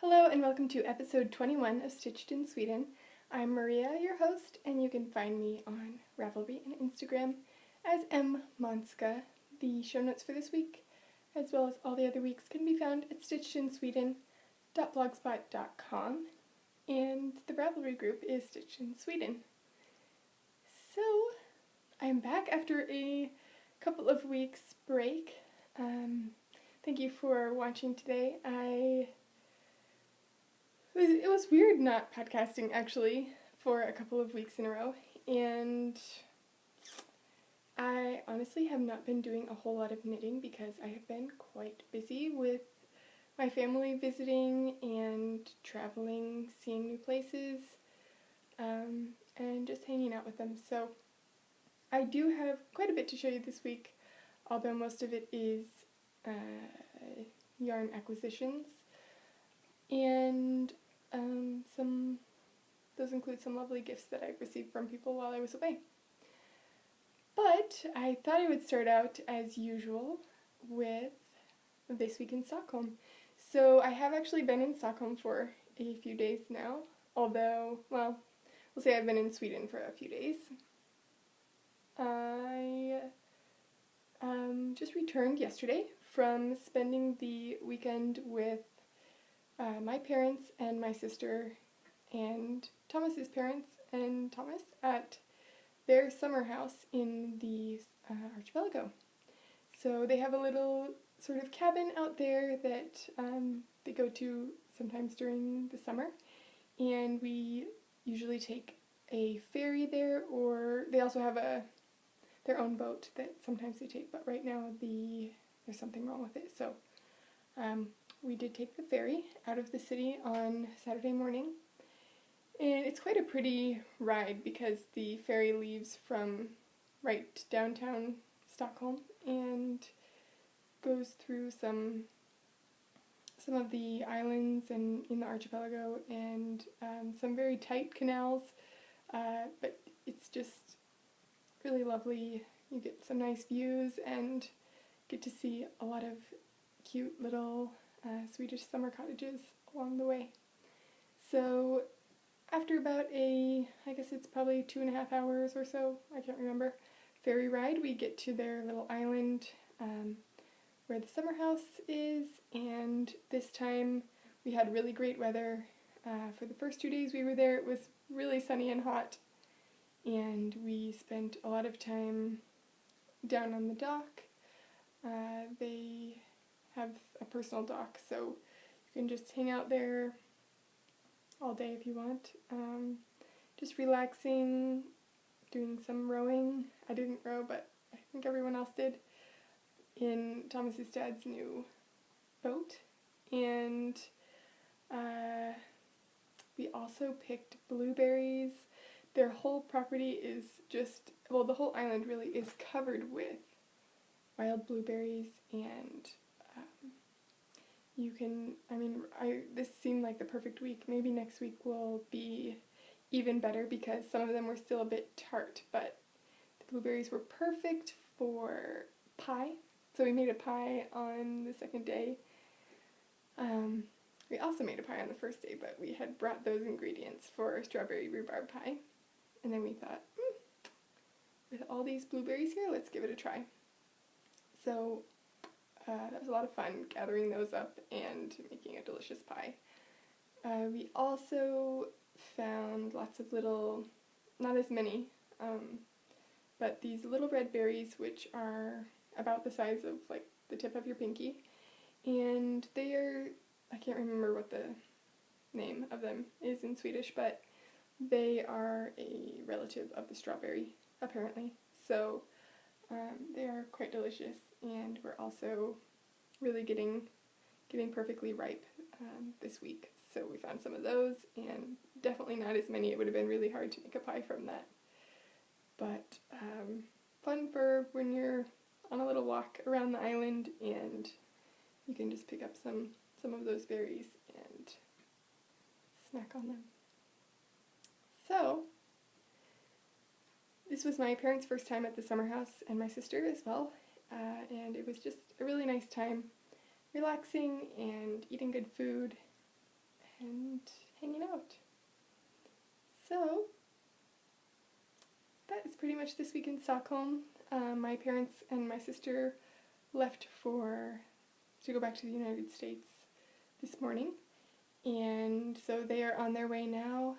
Hello and welcome to episode 21 of Stitched in Sweden. I'm Maria, your host, and you can find me on Ravelry and Instagram as mmonska. The show notes for this week, as well as all the other weeks, can be found at stitchedsweden.blogspot.com, and the Ravelry group is Stitched in Sweden. So, I'm back after a couple of weeks break. Thank you for watching today. It was weird not podcasting, actually, for a couple of weeks in a row, and I honestly have not been doing a whole lot of knitting because I have been quite busy with my family visiting and traveling, seeing new places, and just hanging out with them. So I do have quite a bit to show you this week, although most of it is yarn acquisitions, and those include some lovely gifts that I've received from people while I was away. But I thought I would start out as usual with This Week in Stockholm. So I have actually been in Stockholm for a few days now, although, well, we'll say I've been in Sweden for a few days. I just returned yesterday from spending the weekend with my parents and my sister and Thomas's parents and Thomas at their summer house in the archipelago. So they have a little sort of cabin out there that they go to sometimes during the summer, and we usually take a ferry there, or they also have their own boat that sometimes they take, but right now there's something wrong with it, so we did take the ferry out of the city on Saturday morning, and it's quite a pretty ride because the ferry leaves from right downtown Stockholm and goes through some of the islands and in the archipelago and some very tight canals, but it's just really lovely. You get some nice views and get to see a lot of cute little Swedish summer cottages along the way. So after about I guess it's probably 2.5 hours or so, I can't remember, ferry ride, we get to their little island where the summer house is, and this time we had really great weather. For the first 2 days we were there, it was really sunny and hot, and we spent a lot of time down on the dock. They have a personal dock, so you can just hang out there all day if you want. Just relaxing, doing some rowing. I didn't row, but I think everyone else did, in Thomas's dad's new boat. And we also picked blueberries. Their whole property is just, well, the whole island really is covered with wild blueberries, and this seemed like the perfect week. Maybe next week will be even better because some of them were still a bit tart, but the blueberries were perfect for pie. So we made a pie on the second day. We also made a pie on the first day, but we had brought those ingredients for strawberry rhubarb pie. And then we thought, with all these blueberries here, let's give it a try. So that was a lot of fun, gathering those up and making a delicious pie. We also found lots of little, not as many, but these little red berries, which are about the size of like the tip of your pinky, and they are, I can't remember what the name of them is in Swedish, but they are a relative of the strawberry, apparently. So they are quite delicious, and we're also really getting perfectly ripe this week. So we found some of those, and definitely not as many. It would have been really hard to make a pie from that. But fun for when you're on a little walk around the island, and you can just pick up some of those berries and snack on them. So this was my parents' first time at the summer house, and my sister as well, and it was just a really nice time, relaxing and eating good food, and hanging out. So that is pretty much this week in Stockholm. My parents and my sister left to go back to the United States this morning, and so they are on their way now,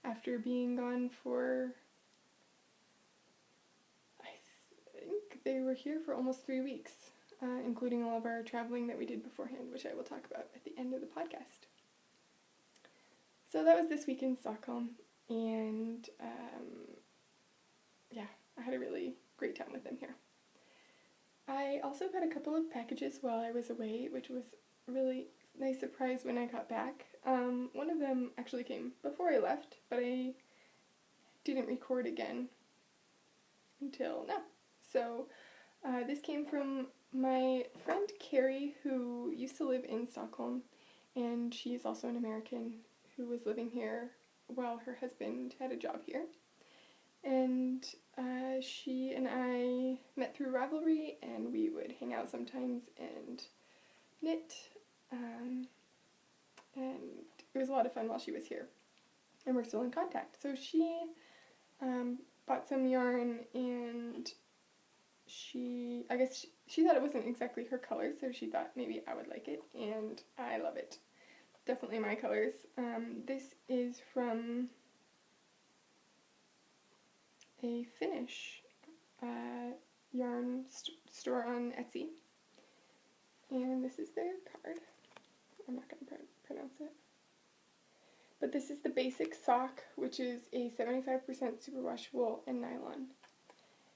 after being gone for, I think they were here for almost 3 weeks, including all of our traveling that we did beforehand, which I will talk about at the end of the podcast. So that was this week in Stockholm, and yeah, I had a really great time with them here. I also got a couple of packages while I was away, which was a really nice surprise when I got back. One of them actually came before I left, but I didn't record again until now. So this came from my friend Carrie, who used to live in Stockholm, and she's also an American who was living here while her husband had a job here. And she and I met through Ravelry, and we would hang out sometimes and knit, and it was a lot of fun while she was here, and we're still in contact. So she bought some yarn, and she thought it wasn't exactly her color, so she thought maybe I would like it, and I love it. Definitely my colors. This is from a Finnish yarn store on Etsy, and this is their card. I'm not going to pronounce it. But this is the basic sock, which is a 75% superwash wool and nylon.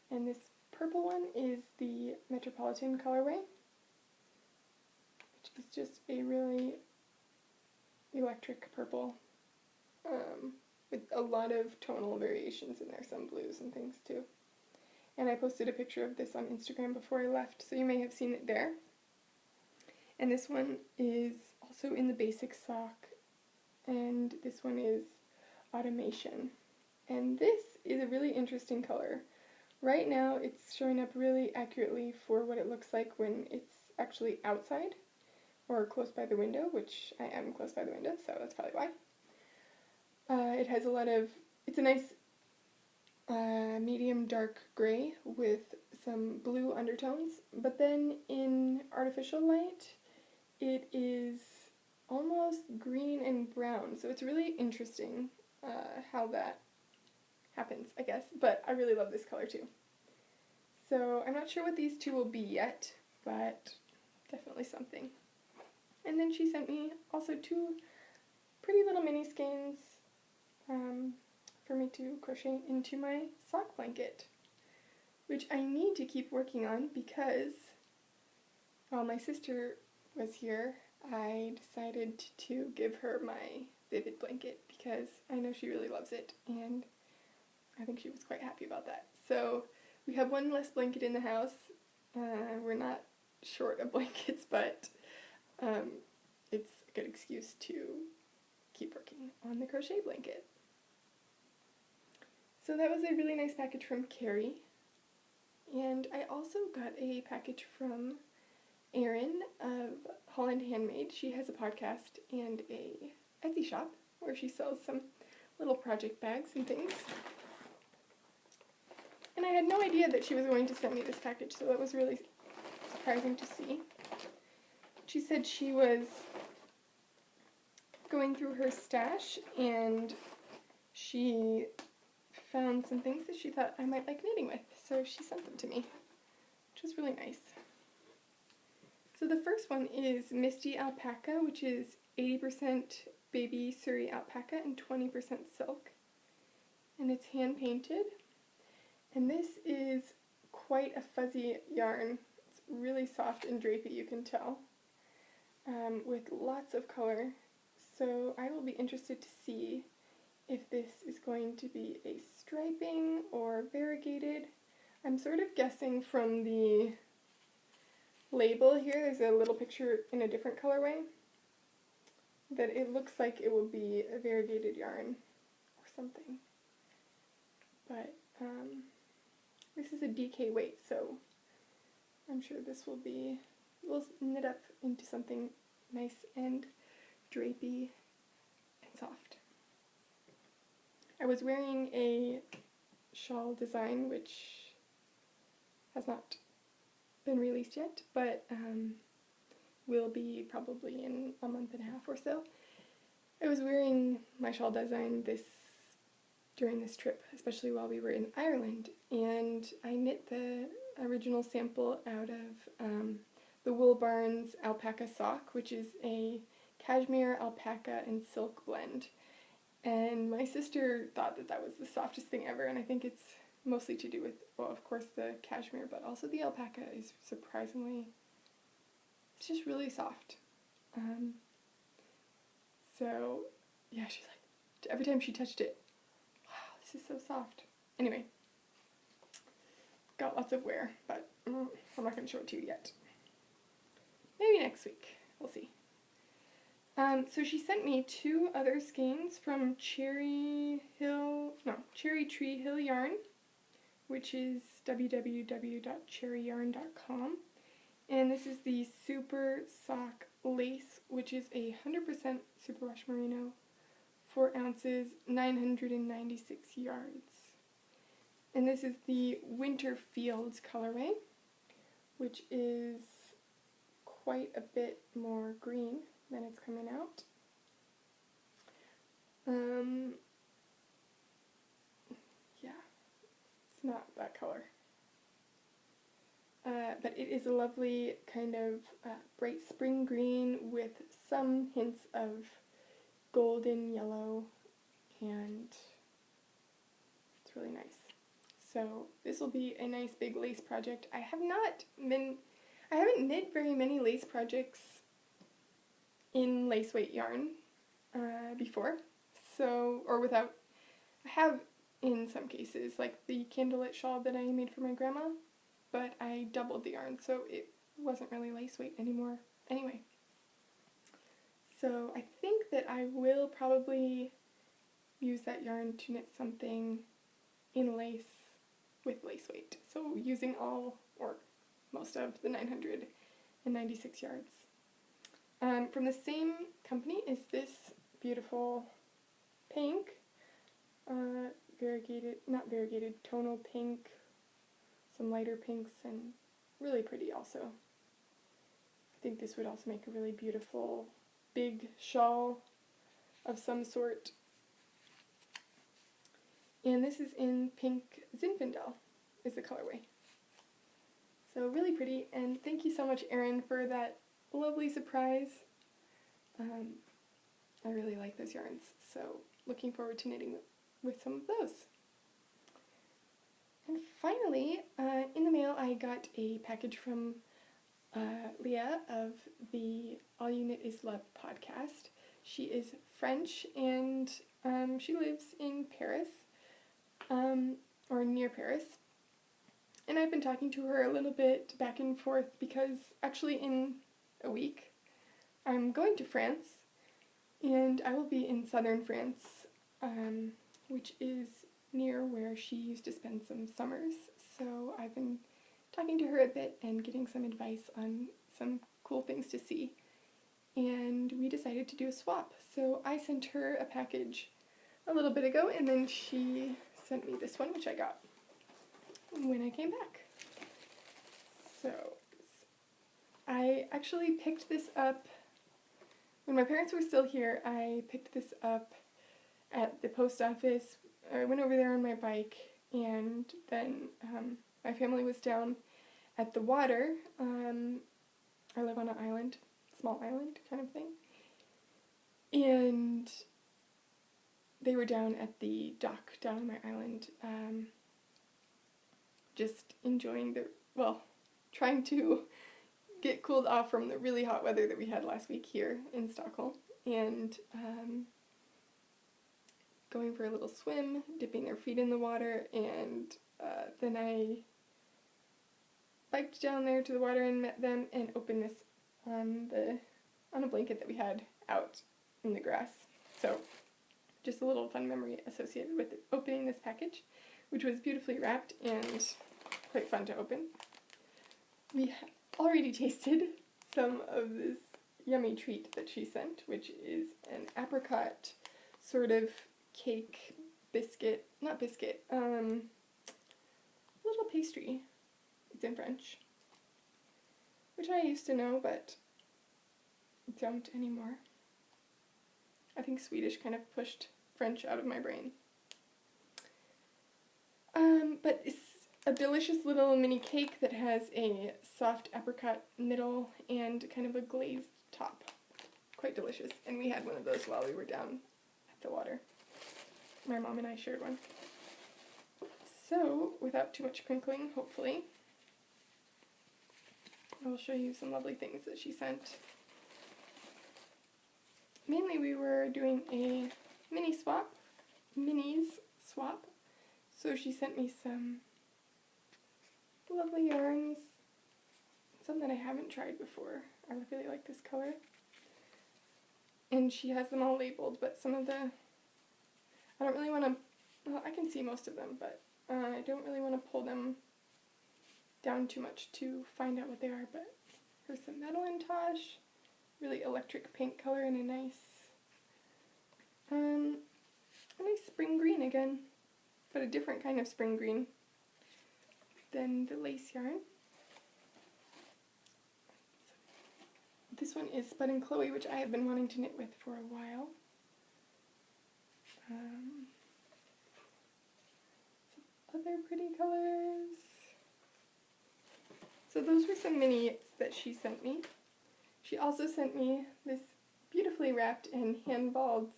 And this purple one is the Metropolitan colorway, which is just a really electric purple, with a lot of tonal variations in there, some blues and things too. And I posted a picture of this on Instagram before I left, so you may have seen it there. And this one is also in the basic sock, and this one is automation. And this is a really interesting color. Right now it's showing up really accurately for what it looks like when it's actually outside or close by the window, which I am close by the window, so that's probably why. It has it's a nice medium dark gray with some blue undertones, but then in artificial light it is almost green and brown, so it's really interesting how that happens, I guess, but I really love this color too. So I'm not sure what these two will be yet, but definitely something. And then she sent me also 2 pretty little mini skeins for me to crochet into my sock blanket, which I need to keep working on because while my sister was here, I decided to give her my Vivid blanket because I know she really loves it, and I think she was quite happy about that. So we have one less blanket in the house. We're not short of blankets, but it's a good excuse to keep working on the crochet blanket. So that was a really nice package from Carrie. And I also got a package from Erin of Holland Handmade. She has a podcast and a Etsy shop where she sells some little project bags and things. And I had no idea that she was going to send me this package, so that was really surprising to see. She said she was going through her stash and she found some things that she thought I might like knitting with, so she sent them to me, which was really nice. So the first one is Misty Alpaca, which is 80% baby Surrey alpaca and 20% silk, and it's hand painted. And this is quite a fuzzy yarn. It's really soft and drapey, you can tell, with lots of color. So I will be interested to see if this is going to be a striping or variegated. I'm sort of guessing from the label here, there's a little picture in a different colorway, that it looks like it will be a variegated yarn or something. But this is a DK weight, so I'm sure this will knit up into something nice and drapey and soft. I was wearing a shawl design which has not been released yet, but will be probably in a month and a half or so. I was wearing my shawl design during this trip, especially while we were in Ireland, and I knit the original sample out of the Wool Barnes alpaca sock, which is a cashmere, alpaca, and silk blend. And my sister thought that was the softest thing ever, and I think it's mostly to do with, well, of course, the cashmere, but also the alpaca is surprisingly, it's just really soft. So, yeah, she's like, every time she touched it, wow, this is so soft. Anyway, got lots of wear, but I'm not going to show it to you yet. Maybe next week. We'll see. So she sent me 2 other skeins from Cherry Tree Hill Yarn, which is www.cherryyarn.com. And this is the Super Sock Lace, which is a 100% superwash merino, 4 ounces, 996 yards. And this is the Winter Fields colorway, which is quite a bit more green than it's coming out. Yeah, it's not that color. But it is a lovely kind of bright spring green with some hints of golden yellow, and it's really nice. So this will be a nice big lace project. I haven't knit very many lace projects in lace weight yarn before, I have in some cases, like the candlelit shawl that I made for my grandma, but I doubled the yarn, so it wasn't really lace weight anymore anyway. So I think that I will probably use that yarn to knit something in lace with lace weight, so using all or most of the 996 yards. From the same company is this beautiful pink, tonal pink, some lighter pinks, and really pretty also. I think this would also make a really beautiful big shawl of some sort. And this is in pink Zinfandel, is the colorway. So really pretty, and thank you so much, Erin, for that lovely surprise. I really like those yarns, so looking forward to knitting with some of those. And finally, in the mail I got a package from Leah of the All You Knit Is Love podcast. She is French, and she lives in Paris, or near Paris. And I've been talking to her a little bit back and forth because actually in a week I'm going to France, and I will be in southern France, which is near where she used to spend some summers. So I've been talking to her a bit and getting some advice on some cool things to see. And we decided to do a swap. So I sent her a package a little bit ago, and then she sent me this one, which I got when I came back. So I actually picked this up when my parents were still here. I picked this up at the post office. I went over there on my bike, and then my family was down at the water. I live on an island, small island kind of thing, and they were down at the dock down on my island, just enjoying trying to get cooled off from the really hot weather that we had last week here in Stockholm, and going for a little swim, dipping their feet in the water, and then I biked down there to the water and met them and opened this on a blanket that we had out in the grass. So just a little fun memory associated with opening this package, which was beautifully wrapped and quite fun to open. We already tasted some of this yummy treat that she sent, which is an apricot sort of cake biscuit, not biscuit, little pastry. It's in French, which I used to know, but don't anymore. I think Swedish kind of pushed French out of my brain. But it's a delicious little mini cake that has a soft apricot middle and kind of a glazed top. Quite delicious. And we had one of those while we were down at the water. My mom and I shared one. So, without too much crinkling, hopefully, I will show you some lovely things that she sent. Mainly we were doing a minis swap. So she sent me some lovely yarns, some that I haven't tried before. I really like this color. And she has them all labeled, but some of the, I don't really want to, well, I can see most of them, but I don't really want to pull them down too much to find out what they are. But here's some Madeline Tosh, really electric pink color, and a nice spring green again, but a different kind of spring green than the lace yarn. This one is Spud and Chloe, which I have been wanting to knit with for a while. Some other pretty colors. So those were some minis that she sent me. She also sent me this beautifully wrapped and hand-balled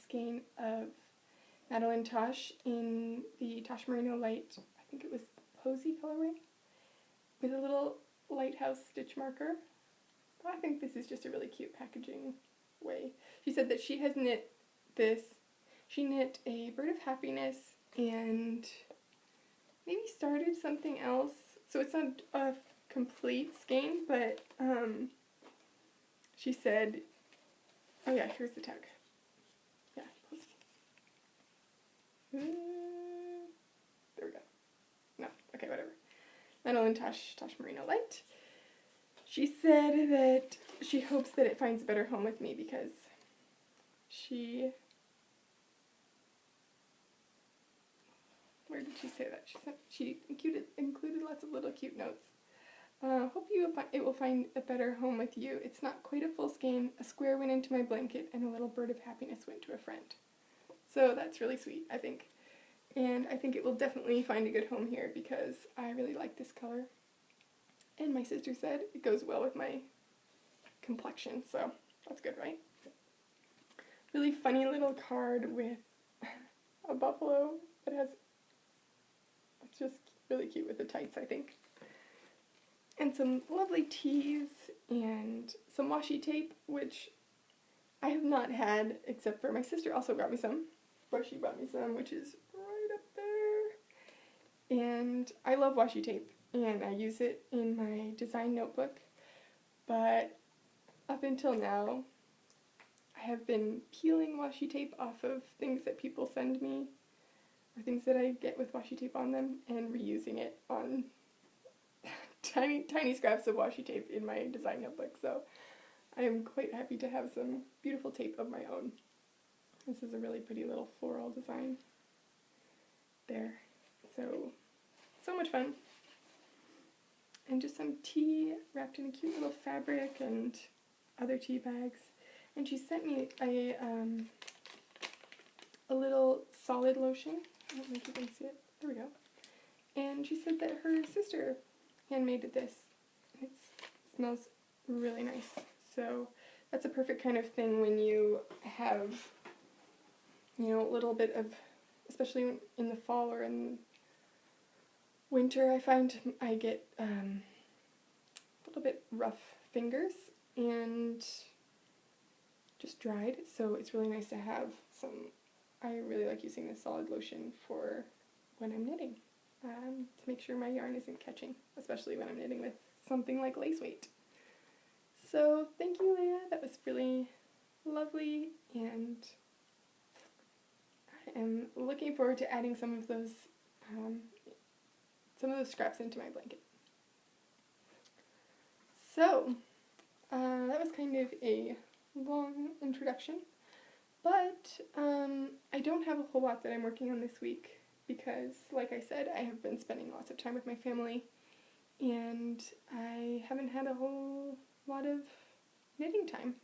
skein of Madeline Tosh in the Tosh Merino Light, I think it was Posy colorway, with a little lighthouse stitch marker. I think this is just a really cute packaging way. She said that she has knit this. She knit a Bird of Happiness and maybe started something else. So it's not a complete skein, but she said, oh yeah, here's the tag. Yeah. There we go. No, okay, whatever. Madeline Tosh Merino Light. She said that she hopes that it finds a better home with me because where did she say that? She included lots of little cute notes. Hope it will find a better home with you. It's not quite a full skein. A square went into my blanket and a little Bird of Happiness went to a friend. So that's really sweet, I think. And I think it will definitely find a good home here because I really like this color. And my sister said it goes well with my complexion, so that's good, right? Really funny little card with a buffalo that has, it's just really cute with the tights, I think. And some lovely tees and some washi tape, which I have not had except for my sister also got me some. Or she brought me some, which is right up there. And I love washi tape, and I use it in my design notebook. But up until now, I have been peeling washi tape off of things that people send me, or things that I get with washi tape on them, and reusing it on tiny scraps of washi tape in my design notebook. So I am quite happy to have some beautiful tape of my own. This is a really pretty little floral design there. So much fun. And just some tea wrapped in a cute little fabric and other tea bags. And she sent me a little solid lotion. I don't know if you can see it. There we go. And she said that her sister handmade this. It smells really nice. So that's a perfect kind of thing when you have, you know, a little bit of, especially in the fall or in winter, I find I get a little bit rough fingers and just dried, so it's really nice to have some. I really like using this solid lotion for when I'm knitting, to make sure my yarn isn't catching, especially when I'm knitting with something like lace weight. So thank you, Leah, that was really lovely, and I am looking forward to adding some of those scraps into my blanket. So that was kind of a long introduction, but I don't have a whole lot that I'm working on this week because, like I said, I have been spending lots of time with my family, and I haven't had a whole lot of knitting time,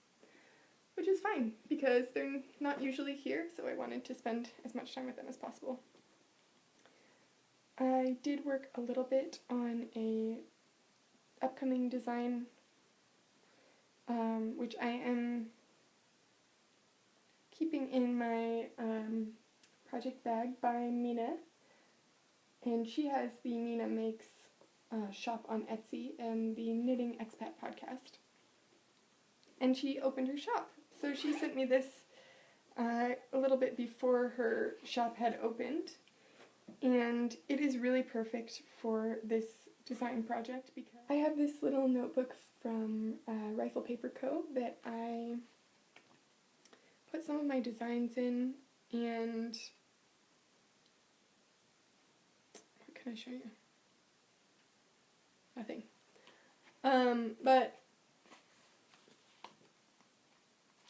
which is fine because they're not usually here, so I wanted to spend as much time with them as possible. I did work a little bit on a upcoming design, which I am keeping in my project bag by Mina, and she has the Mina Makes shop on Etsy and the Knitting Expat podcast, and she opened her shop, so she sent me this a little bit before her shop had opened, and it is really perfect for this design project because I have this little notebook from Rifle Paper Co. that I put some of my designs in, and what can I show you? Nothing. But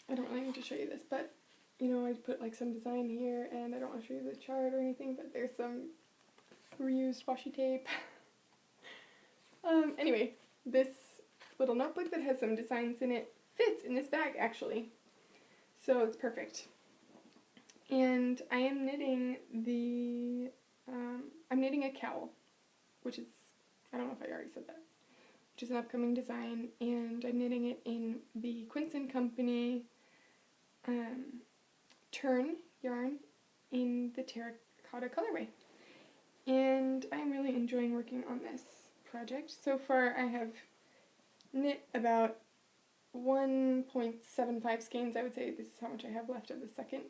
I don't really need to show you this, but you know, I put like some design here, and I don't want to show you the chart or anything, but there's some reused washi tape. Anyway, this little notebook that has some designs in it fits in this bag, actually. So it's perfect. And I am knitting I'm knitting a cowl, which is, I don't know if I already said that, which is an upcoming design, and I'm knitting it in the Quince & Company Turn yarn in the terracotta colorway. And I'm really enjoying working on this project. So far I have knit about 1.75 skeins. I would say this is how much I have left of the second.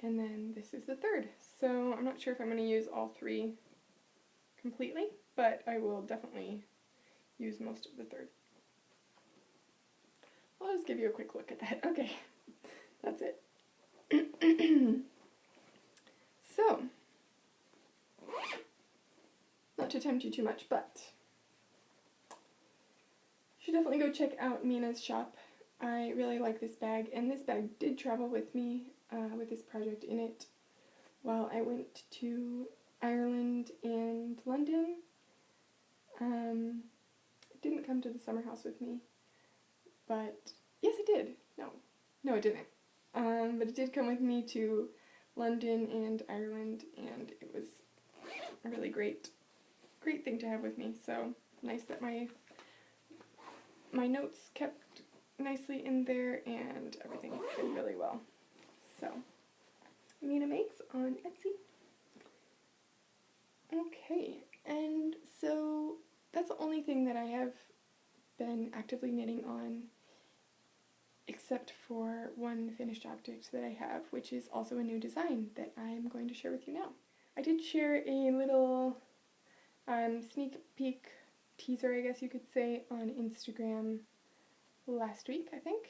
And then this is the third. So I'm not sure if I'm going to use all three completely, but I will definitely use most of the third. I'll just give you a quick look at that. Okay, that's it. So, not to tempt you too much, but you should definitely go check out Mina's shop. I really like this bag, and this bag did travel with me with this project in it while I went to Ireland and London. It didn't come to the summer house with me, but yes it did. No it didn't. But it did come with me to London and Ireland, and it was a really great thing to have with me. So nice that my notes kept nicely in there, and everything fit really well. So, Mina Makes on Etsy. Okay, and so that's the only thing that I have been actively knitting on, except for one finished object that I have, which is also a new design that I'm going to share with you now. I did share a little sneak peek teaser, I guess you could say, on Instagram last week, I think,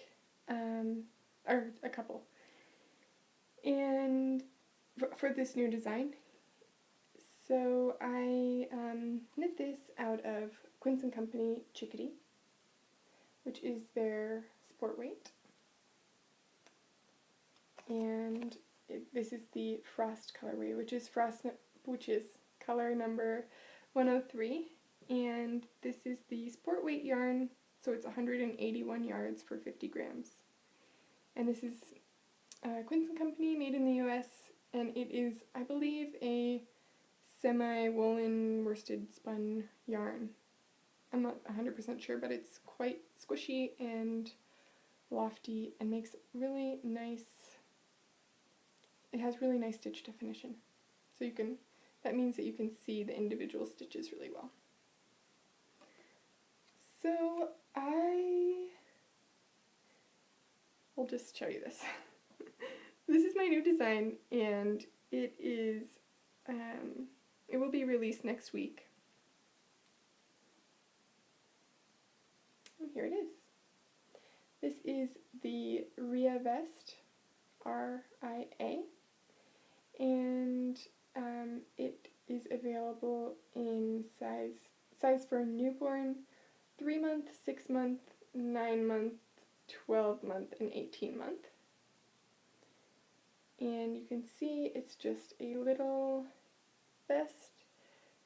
or a couple, and for this new design. So I knit this out of Quince & Company Chickadee, which is their sport weight, and this is the Frost colorway, which is color number 103, and this is the sport weight yarn, so it's 181 yards for 50 grams. And this is Quince & Company, made in the US, and it is, I believe, a semi-woolen worsted spun yarn. I'm not 100% sure, but it's quite squishy and lofty and makes really nice, it has really nice stitch definition. So that means that you can see the individual stitches really well. So I'll just show you this. This is my new design, and it is, it will be released next week. And here it is. This is the Ria Vest, R-I-A, and it is available in size for newborn, 3-month, 6-month, 9-month, 12-month, and 18-month. And you can see it's just a little vest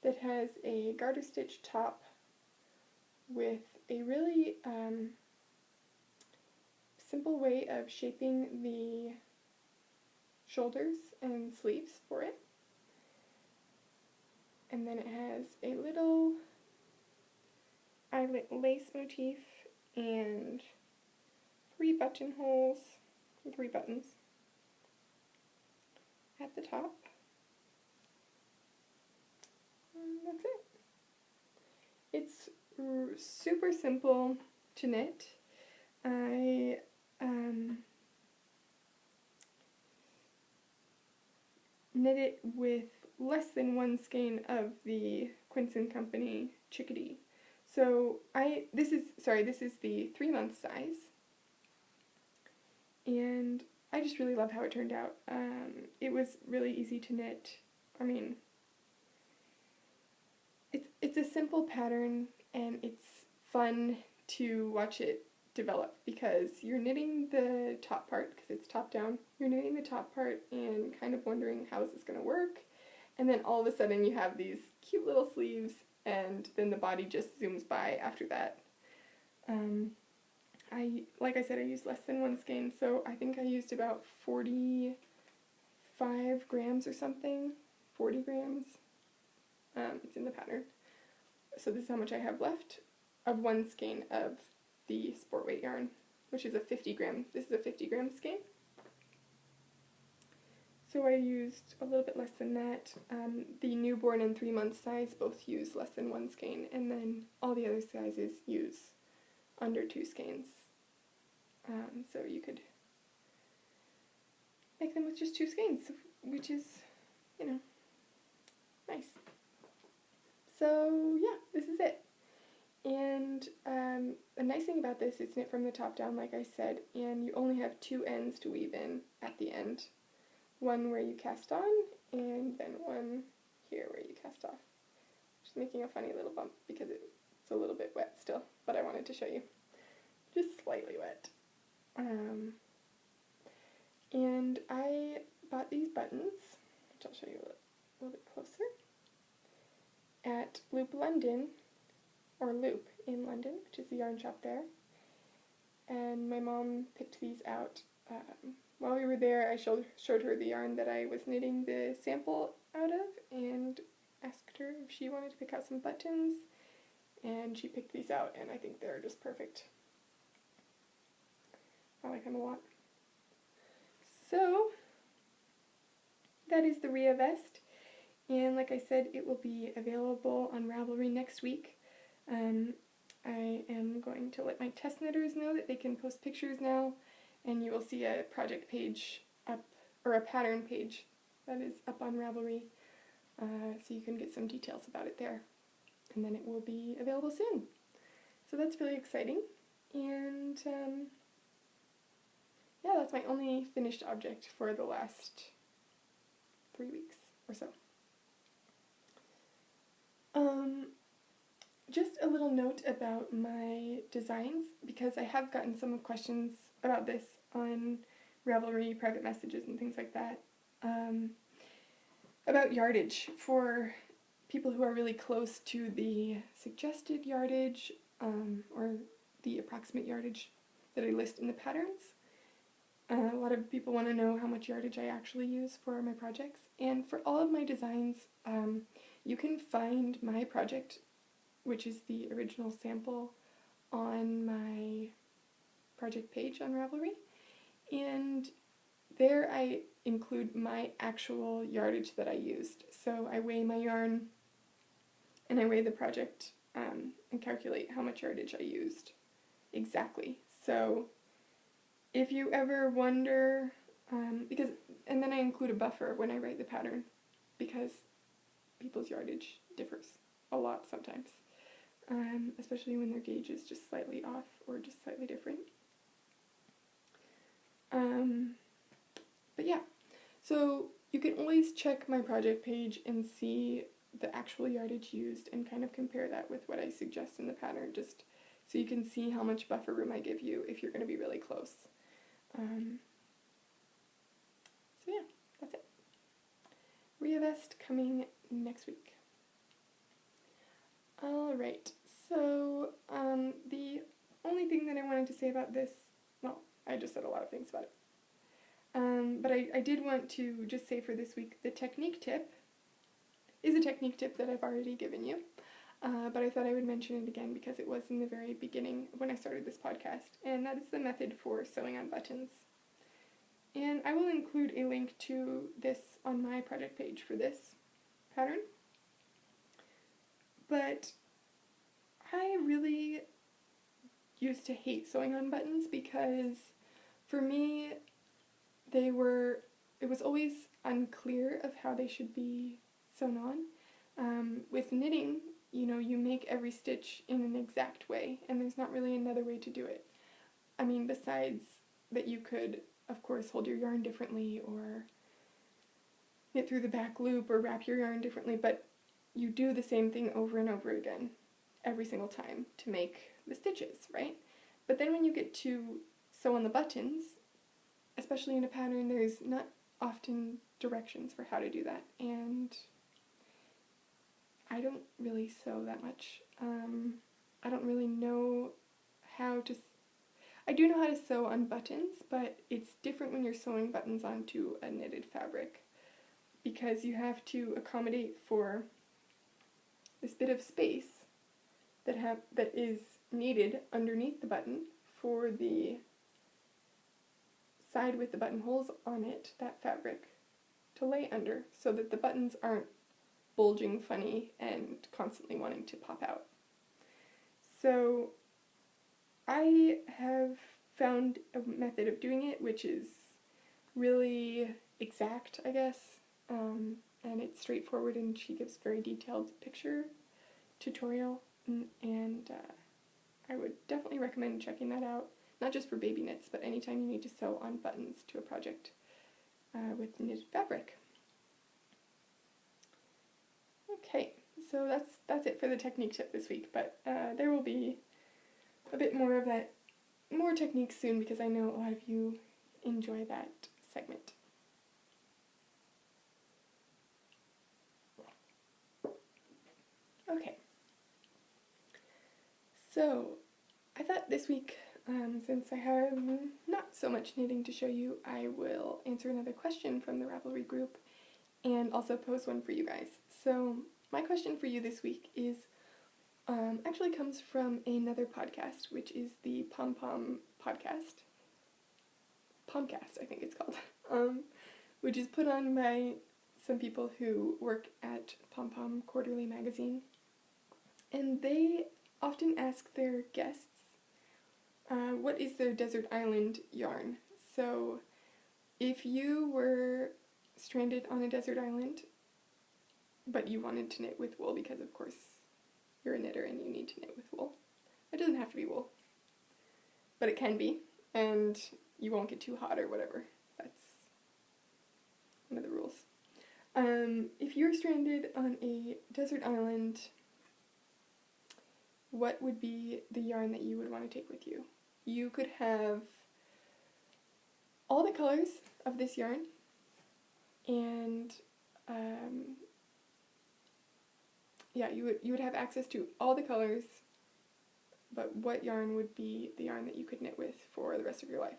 that has a garter stitch top with a really simple way of shaping the shoulders and sleeves for it. And then it has a little eyelet lace motif and 3 buttonholes, 3 buttons at the top. And that's it. It's super simple to knit. I knit it with less than 1 skein of the Quince & Company Chickadee. So this is the 3-month size, and I just really love how it turned out. It was really easy to knit. I mean, it's a simple pattern, and it's fun to watch it develop because you're knitting the top part, because it's top down. You're knitting the top part and kind of wondering, how is this going to work? And then all of a sudden you have these cute little sleeves, and then the body just zooms by after that. Like I said, I used less than 1 skein, so I think I used about 45 grams or something, 40 grams. It's in the pattern. So this is how much I have left of 1 skein of the sport weight yarn, which is a 50 gram. This is a 50 gram skein. So I used a little bit less than that. The newborn and 3-month size both use less than 1 skein, and then all the other sizes use under 2 skeins. So you could make them with just 2 skeins, which is, nice. So yeah, this is it. And the nice thing about this, it's knit from the top down, like I said, and you only have 2 ends to weave in at the end. One where you cast on, and then one here where you cast off. Just making a funny little bump because it's a little bit wet still, but I wanted to show you. Just slightly wet. And I bought these buttons, which I'll show you a little bit closer, at Loop London, or Loop in London, which is the yarn shop there. And my mom picked these out. While we were there, I showed her the yarn that I was knitting the sample out of and asked her if she wanted to pick out some buttons, and she picked these out, and I think they're just perfect. I like them a lot. So, that is the Rhea vest, and like I said, it will be available on Ravelry next week. I am going to let my test knitters know that they can post pictures now, and you will see a project page up, or a pattern page that is up on Ravelry, so you can get some details about it there, and then it will be available soon. So that's really exciting, and yeah, that's my only finished object for the last 3 weeks or so. Just a little note about my designs, because I have gotten some questions about this on Ravelry, private messages, and things like that, about yardage for people who are really close to the suggested yardage, or the approximate yardage that I list in the patterns. A lot of people want to know how much yardage I actually use for my projects, and for all of my designs, you can find my project, which is the original sample, on my project page on Ravelry, and there I include my actual yardage that I used. So I weigh my yarn, and I weigh the project, and calculate how much yardage I used exactly. So if you ever wonder, and then I include a buffer when I write the pattern, because people's yardage differs a lot sometimes, especially when their gauge is just slightly off or just slightly different. But yeah, so you can always check my project page and see the actual yardage used and kind of compare that with what I suggest in the pattern, just so you can see how much buffer room I give you if you're going to be really close. So yeah, that's it. Reavest coming next week. Alright, so the only thing that I wanted to say about this, well, I just said a lot of things about it. But I did want to just say for this week, the technique tip is a technique tip that I've already given you. But I thought I would mention it again because it was in the very beginning when I started this podcast, and that is the method for sewing on buttons. And I will include a link to this on my project page for this pattern. But I really used to hate sewing on buttons because for me it was always unclear of how they should be sewn on. With knitting, you make every stitch in an exact way, and there's not really another way to do it. I mean, besides that you could, of course, hold your yarn differently, or knit through the back loop, or wrap your yarn differently, but you do the same thing over and over again, every single time, to make the stitches, right? But then when you get to sew on the buttons, especially in a pattern, there's not often directions for how to do that, and I don't really sew that much. I don't really know how to... I do know how to sew on buttons, but it's different when you're sewing buttons onto a knitted fabric, because you have to accommodate for this bit of space that is needed underneath the button for the side with the buttonholes on it, that fabric, to lay under, so that the buttons aren't bulging funny and constantly wanting to pop out. So I have found a method of doing it which is really exact, I guess, and it's straightforward, and she gives very detailed picture tutorial, and I would definitely recommend checking that out, not just for baby knits, but anytime you need to sew on buttons to a project with knitted fabric. Okay, so that's it for the technique tip this week, but there will be a bit more of that, more techniques soon, because I know a lot of you enjoy that segment. Okay, so I thought this week, since I have not so much knitting to show you, I will answer another question from the Ravelry group and also pose one for you guys. So my question for you this week is actually comes from another podcast, which is the Pom Pom podcast. Pomcast, I think it's called, which is put on by some people who work at Pom Pom Quarterly magazine. And they often ask their guests what is their desert island yarn. So if you were stranded on a desert island, but you wanted to knit with wool, because of course you're a knitter and you need to knit with wool. It doesn't have to be wool, but it can be, and you won't get too hot or whatever. That's one of the rules. If you're stranded on a desert island, what would be the yarn that you would want to take with you? You could have all the colors of this yarn, and yeah, you would have access to all the colors, but what yarn would be the yarn that you could knit with for the rest of your life?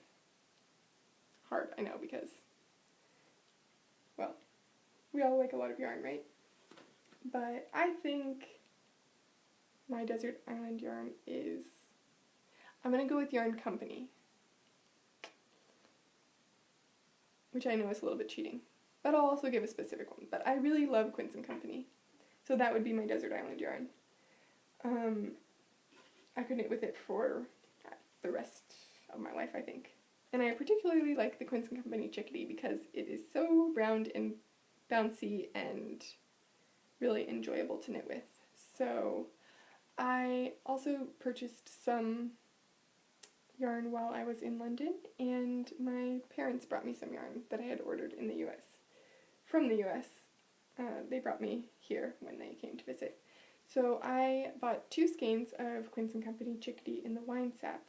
Hard, I know, because, well, we all like a lot of yarn, right? But I think my desert island yarn is, I'm going to go with Yarn Company, which I know is a little bit cheating, but I'll also give a specific one. But I really love Quince & Company, so that would be my desert island yarn. I could knit with it for the rest of my life, I think. And I particularly like the Quince & Company Chickadee because it is so round and bouncy and really enjoyable to knit with. So I also purchased some yarn while I was in London, and my parents brought me some yarn that I had ordered in the US. From the US. They brought me here when they came to visit. So I bought 2 skeins of Quince & Company Chickadee in the Wine Sap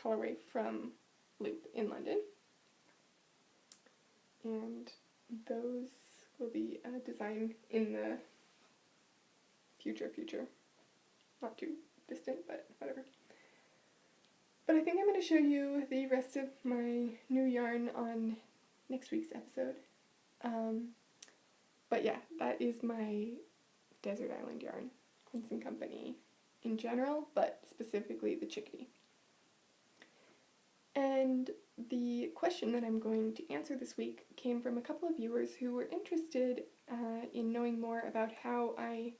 colorway from Loop in London. And those will be a design in the future. Not too distant, but whatever. But I think I'm going to show you the rest of my new yarn on next week's episode. But yeah, that is my Desert Island yarn, Quince & Company in general, but specifically the Chickadee. And the question that I'm going to answer this week came from a couple of viewers who were interested in knowing more about how I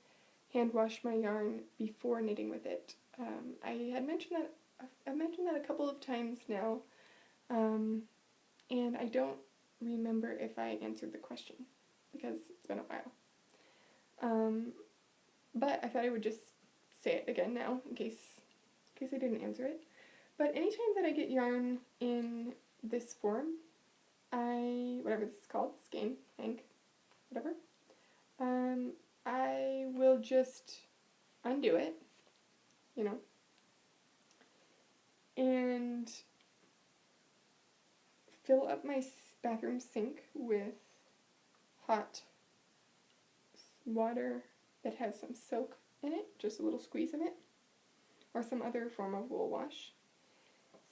hand wash my yarn before knitting with it. I've mentioned that a couple of times now, and I don't remember if I answered the question because it's been a while. But I thought I would just say it again now in case I didn't answer it. But anytime that I get yarn in this form, whatever this is called, skein, hank, whatever, I will just undo it, and fill up my bathroom sink with hot water that has some soak in it, just a little squeeze of it, or some other form of wool wash.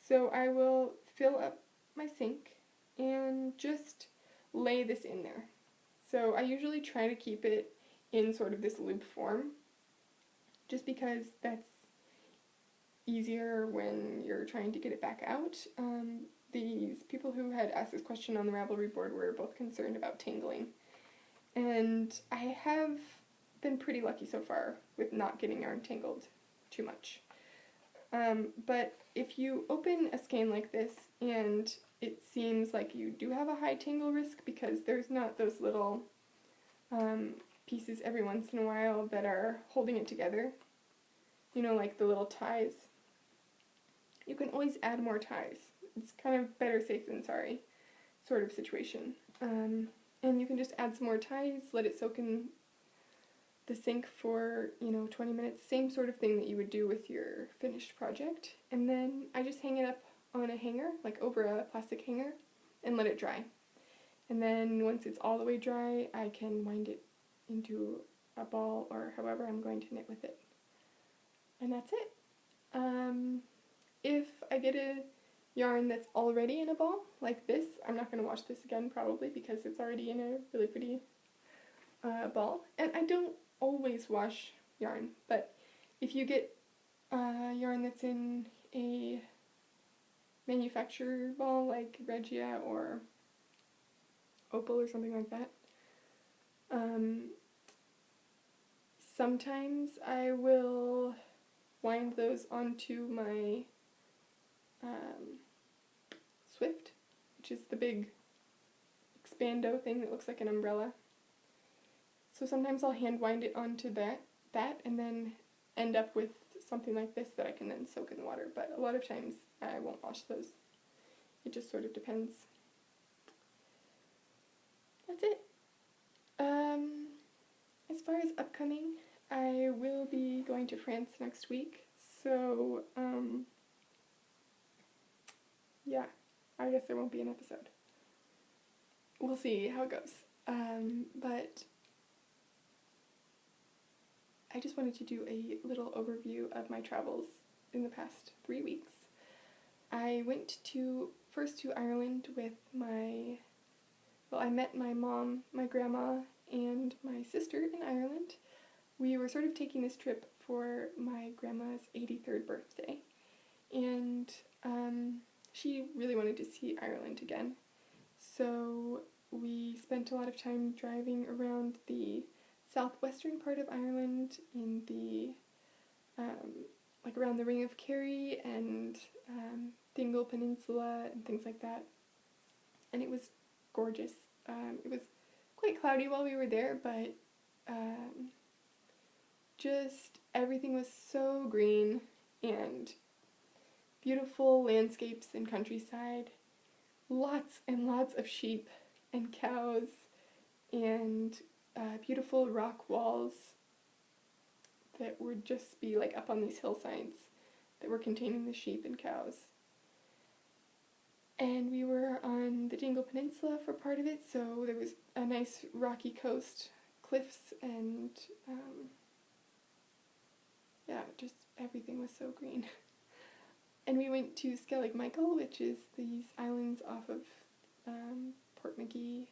So I will fill up my sink and just lay this in there. So I usually try to keep it in sort of this loop form, just because that's easier when you're trying to get it back out. These people who had asked this question on the Ravelry board were both concerned about tangling. And I have been pretty lucky so far with not getting yarn tangled too much. But if you open a skein like this and it seems like you do have a high tangle risk because there's not those little pieces every once in a while that are holding it together, like the little ties, you can always add more ties. It's kind of better safe than sorry sort of situation. And you can just add some more ties, let it soak in the sink for, 20 minutes, same sort of thing that you would do with your finished project. And then I just hang it up on a hanger, like over a plastic hanger, and let it dry. And then once it's all the way dry, I can wind it into a ball or however I'm going to knit with it. And that's it. If I get a yarn that's already in a ball, like this, I'm not going to wash this again probably because it's already in a really pretty ball. And I don't always wash yarn, but if you get yarn that's in a manufacturer ball like Regia or Opal or something like that, sometimes I will wind those onto my Swift, which is the big expando thing that looks like an umbrella. So sometimes I'll hand wind it onto that and then end up with something like this that I can then soak in the water. But a lot of times I won't wash those. It just sort of depends. That's it. As far as upcoming, I will be going to France next week. So, yeah, I guess there won't be an episode. We'll see how it goes. But I just wanted to do a little overview of my travels in the past 3 weeks. I went first to Ireland with I met my mom, my grandma, and my sister in Ireland. We were sort of taking this trip for my grandma's 83rd birthday, and she really wanted to see Ireland again. So we spent a lot of time driving around the southwestern part of Ireland in the, around the Ring of Kerry and Dingle Peninsula and things like that. And it was gorgeous. It was quite cloudy while we were there, but just everything was so green and beautiful landscapes and countryside. Lots and lots of sheep and cows and beautiful rock walls, that would just be like up on these hillsides that were containing the sheep and cows. And we were on the Dingle Peninsula for part of it, so there was a nice rocky coast, cliffs, and yeah, just everything was so green. And we went to Skellig Michael, which is these islands off of Portmagee.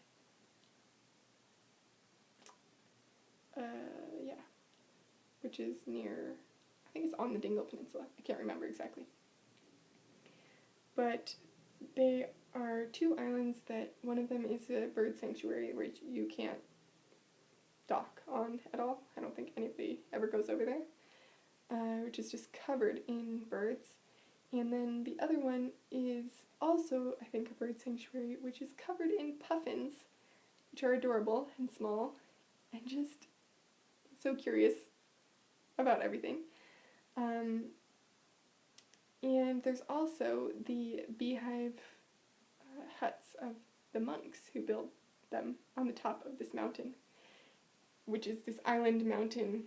Yeah, which is near, I think it's on the Dingle Peninsula. I can't remember exactly. But they are two islands that one of them is a bird sanctuary where you can't dock on at all. I don't think anybody ever goes over there, which is just covered in birds. And then the other one is also, I think, a bird sanctuary, which is covered in puffins, which are adorable and small, and just so curious about everything. And there's also the beehive huts of the monks who built them on the top of this mountain, which is this island mountain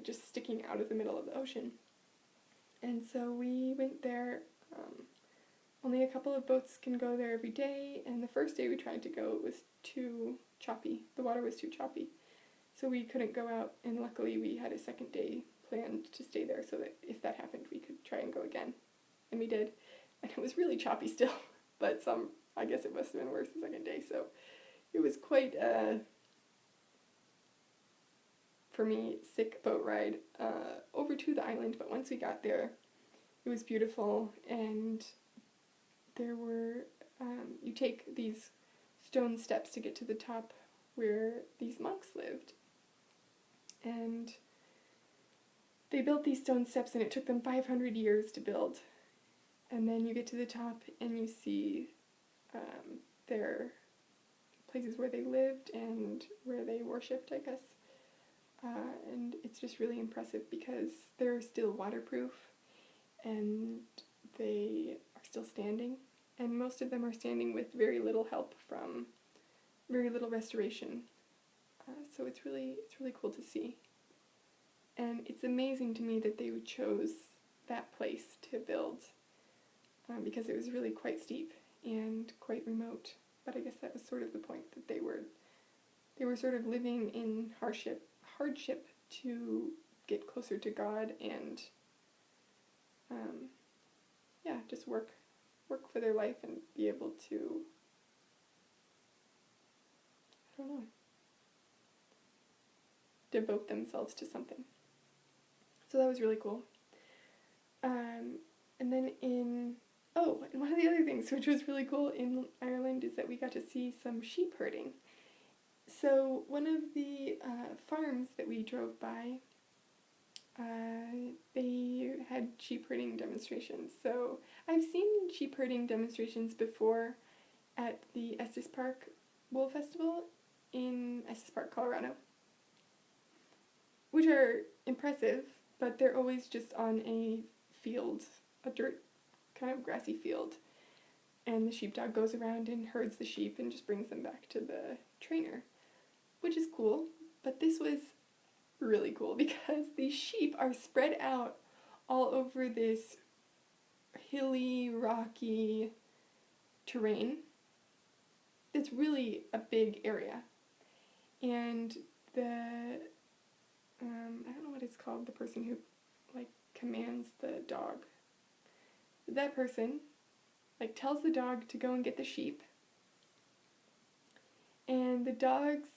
just sticking out of the middle of the ocean. And so we went there. Only a couple of boats can go there every day, and the first day we tried to go, it was too choppy. The water was too choppy, so we couldn't go out, and luckily we had a second day planned to stay there so that if that happened we could try and go again. And we did, and it was really choppy still, but I guess it must have been worse the second day, so it was quite for me, sick boat ride over to the island. But once we got there, it was beautiful, and there were, you take these stone steps to get to the top where these monks lived, and they built these stone steps, and it took them 500 years to build. And then you get to the top and you see their places where they lived and where they worshipped, I guess. And it's just really impressive because they're still waterproof and they are still standing. And most of them are standing with very little help from very little restoration. So it's really cool to see. And it's amazing to me that they chose that place to build. Because it was really quite steep and quite remote. But I guess that was sort of the point, that they were sort of living in hardship to get closer to God and just work for their life and be able to, I don't know, devote themselves to something. So that was really cool. And then and one of the other things which was really cool in Ireland is that we got to see some sheep herding. So one of the farms that we drove by, they had sheep herding demonstrations. So I've seen sheep herding demonstrations before at the Estes Park Wool Festival in Estes Park, Colorado, which are impressive, but they're always just on a field, a dirt kind of grassy field, and the sheepdog goes around and herds the sheep and just brings them back to the trainer, which is cool. But this was really cool because these sheep are spread out all over this hilly, rocky terrain. It's really a big area, and the I don't know what it's called, the person who commands the dog. That person tells the dog to go and get the sheep, and the dogs,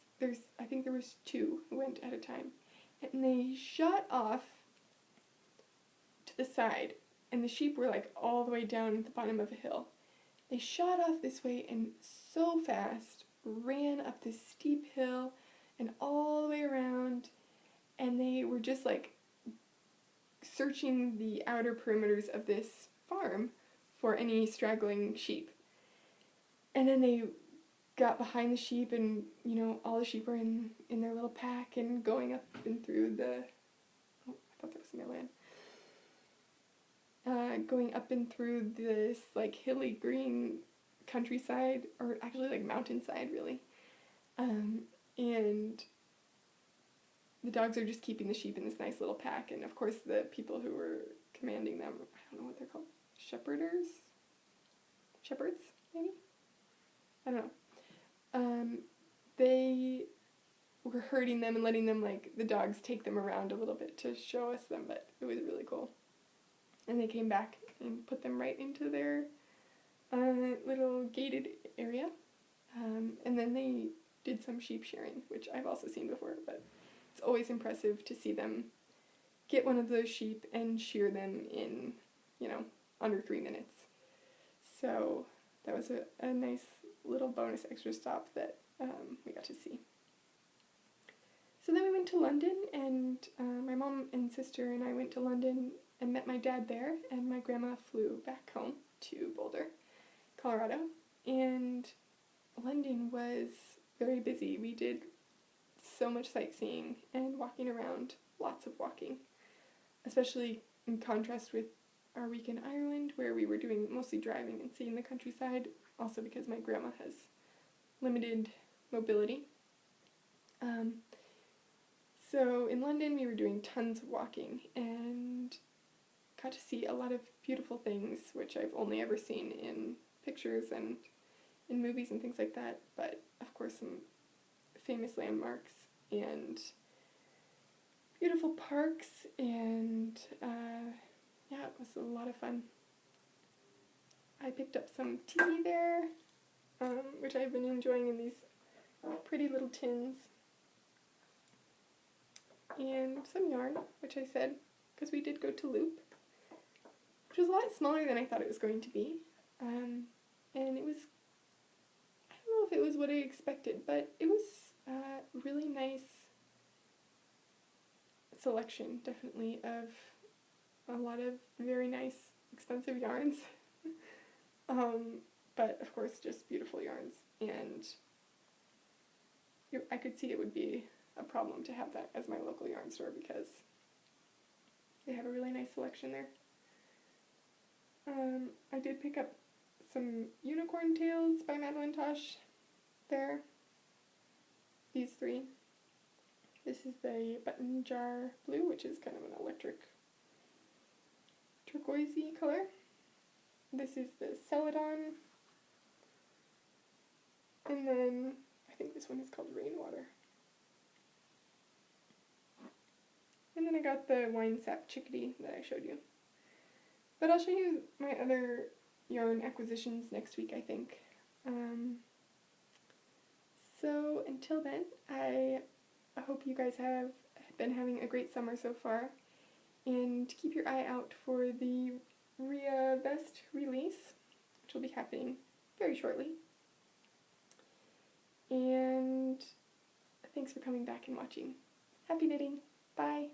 I think there was two who went at a time, and they shot off to the side, and the sheep were all the way down at the bottom of a hill. They shot off this way and so fast ran up this steep hill and all the way around, and they were just searching the outer perimeters of this farm for any straggling sheep. And then they got behind the sheep, and all the sheep were in their little pack and going up and through the, I thought that was my land, going up and through this hilly green countryside, or actually mountainside really, and the dogs are just keeping the sheep in this nice little pack, and of course the people who were commanding them, I don't know what they're called, shepherds, maybe? I don't know. They were herding them and letting them, like, the dogs take them around a little bit to show us them, but it was really cool. And they came back and put them right into their little gated area. And then they did some sheep shearing, which I've also seen before, but it's always impressive to see them get one of those sheep and shear them in, under 3 minutes. So that was a nice little bonus extra stop that we got to see. So then we went to London, and my mom and sister and I went to London and met my dad there, and my grandma flew back home to Boulder, Colorado, and London was very busy. We did so much sightseeing and walking around, lots of walking, especially in contrast with our week in Ireland, where we were doing mostly driving and seeing the countryside, also because my grandma has limited mobility. So in London we were doing tons of walking and got to see a lot of beautiful things, which I've only ever seen in pictures and in movies and things like that, but of course some famous landmarks and beautiful parks, and it was a lot of fun. I picked up some tea there, which I've been enjoying in these pretty little tins, and some yarn, which I said, because we did go to Loop, which was a lot smaller than I thought it was going to be, and it was, I don't know if it was what I expected, but it was really nice selection, definitely, of a lot of very nice, expensive yarns, but of course just beautiful yarns, and I could see it would be a problem to have that as my local yarn store because they have a really nice selection there. I did pick up some unicorn tails by Madeline Tosh there. These 3. This is the Button Jar Blue, which is kind of an electric turquoisey color. This is the Celadon. And then I think this one is called Rainwater. And then I got the Wine Sap Chickadee that I showed you. But I'll show you my other yarn acquisitions next week, I think. So until then, I hope you guys have been having a great summer so far, and keep your eye out for the Rhea Vest release, which will be happening very shortly. And thanks for coming back and watching. Happy knitting. Bye.